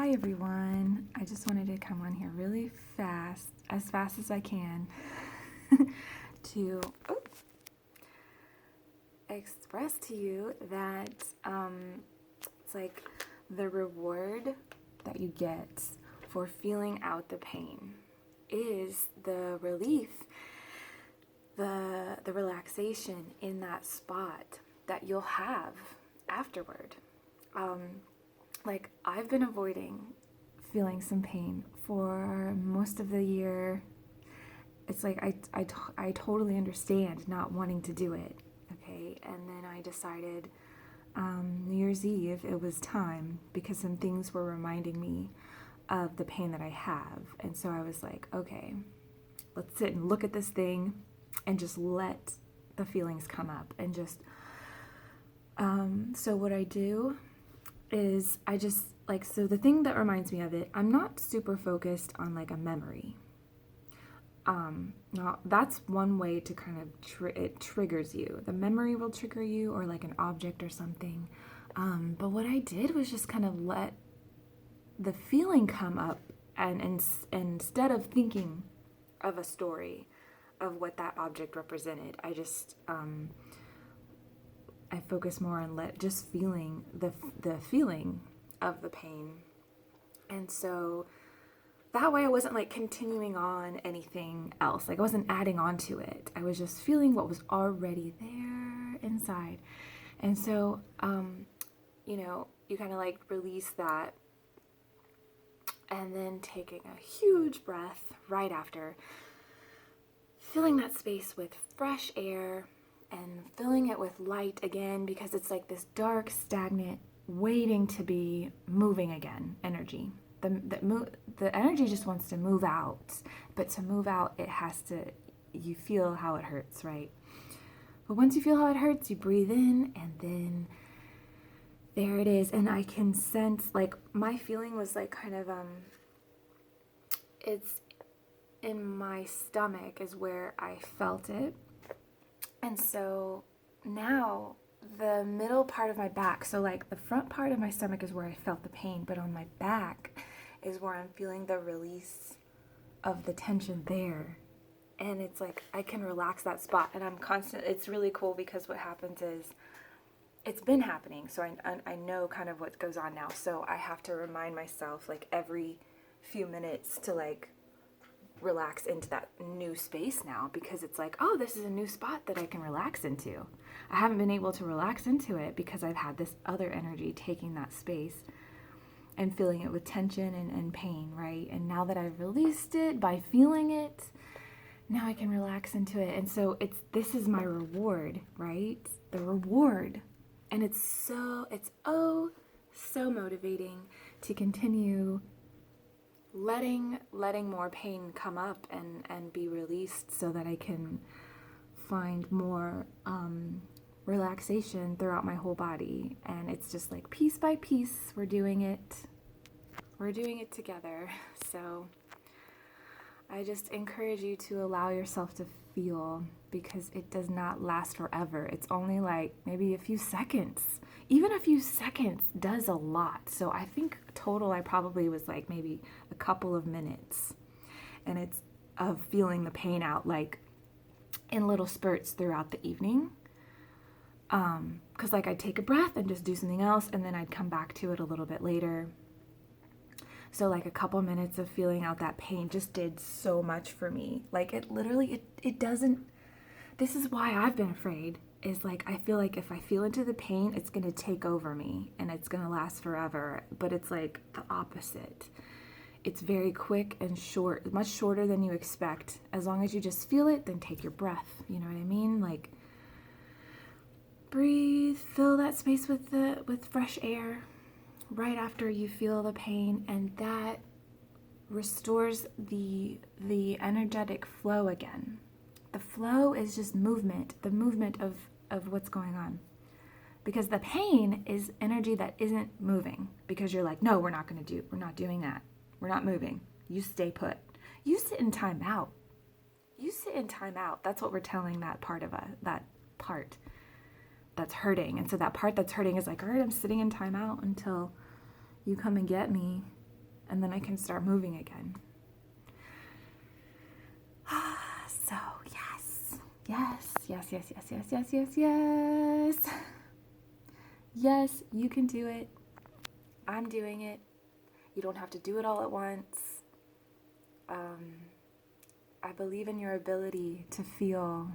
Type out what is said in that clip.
Hi everyone. I just wanted to come on here really fast, as fast as I can, to express to you that it's like the reward that you get for feeling out the pain is the relief, the relaxation in that spot that you'll have afterward. Like I've been avoiding feeling some pain for most of the year. It's like I totally understand not wanting to do it, okay? And then I decided New Year's Eve it was time because some things were reminding me of the pain that I have. And so I was like, okay, let's sit and look at this thing and just let the feelings come up and just so what I do is I just like, so the thing that reminds me of it, I'm not super focused on like a memory. Now that's one way to kind of it triggers you. The memory will trigger you, or like an object or something. But what I did was just kind of let the feeling come up, and instead of thinking of a story of what that object represented, I just I focus more on just feeling the feeling of the pain. And so that way I wasn't like continuing on anything else. Like I wasn't adding on to it. I was just feeling what was already there inside. And so, you kind of like release that and then taking a huge breath right after, filling that space with fresh air and filling it with light again, because it's like this dark, stagnant, waiting to be moving again energy. The energy just wants to move out, but to move out, it has to, you feel how it hurts, right? But once you feel how it hurts, you breathe in, and then there it is. And I can sense, like, my feeling was like kind of, it's in my stomach is where I felt it. And so now the middle part of my back, so like the front part of my stomach is where I felt the pain, but on my back is where I'm feeling the release of the tension there. And it's like I can relax that spot, and it's really cool because what happens is it's been happening, so I know kind of what goes on now. So I have to remind myself like every few minutes to like relax into that new space now, because it's like, oh, this is a new spot that I can relax into. I haven't been able to relax into it because I've had this other energy taking that space and filling it with tension and pain, right? And now that I've released it by feeling it, now I can relax into it. And so this is my reward, right? The reward. And it's so motivating to continue letting more pain come up and be released, so that I can find more relaxation throughout my whole body. And it's just like piece by piece, we're doing it together. So I just encourage you to allow yourself to feel, because it does not last forever. It's only like maybe a few seconds. Even a few seconds does a lot. So I think total I probably was like maybe a couple of minutes. And it's of feeling the pain out like in little spurts throughout the evening. Because like I'd take a breath and just do something else, and then I'd come back to it a little bit later. So like a couple minutes of feeling out that pain just did so much for me. Like it literally, it doesn't, this is why I've been afraid, is like I feel like if I feel into the pain, it's going to take over me and it's going to last forever. But it's like the opposite. It's very quick and short, much shorter than you expect. As long as you just feel it, then take your breath. You know what I mean? Like breathe, fill that space with fresh air right after you feel the pain, and that restores the energetic flow again. The flow is just movement, the movement of what's going on. Because the pain is energy that isn't moving, because you're like, no, we're not doing that. We're not moving. You stay put. You sit in time out. That's what we're telling that part that's hurting. And so that part that's hurting is like, all right, I'm sitting in timeout until you come and get me. and then I can start moving again. So yes. Yes, you can do it. I'm doing it. You don't have to do it all at once. I believe in your ability to feel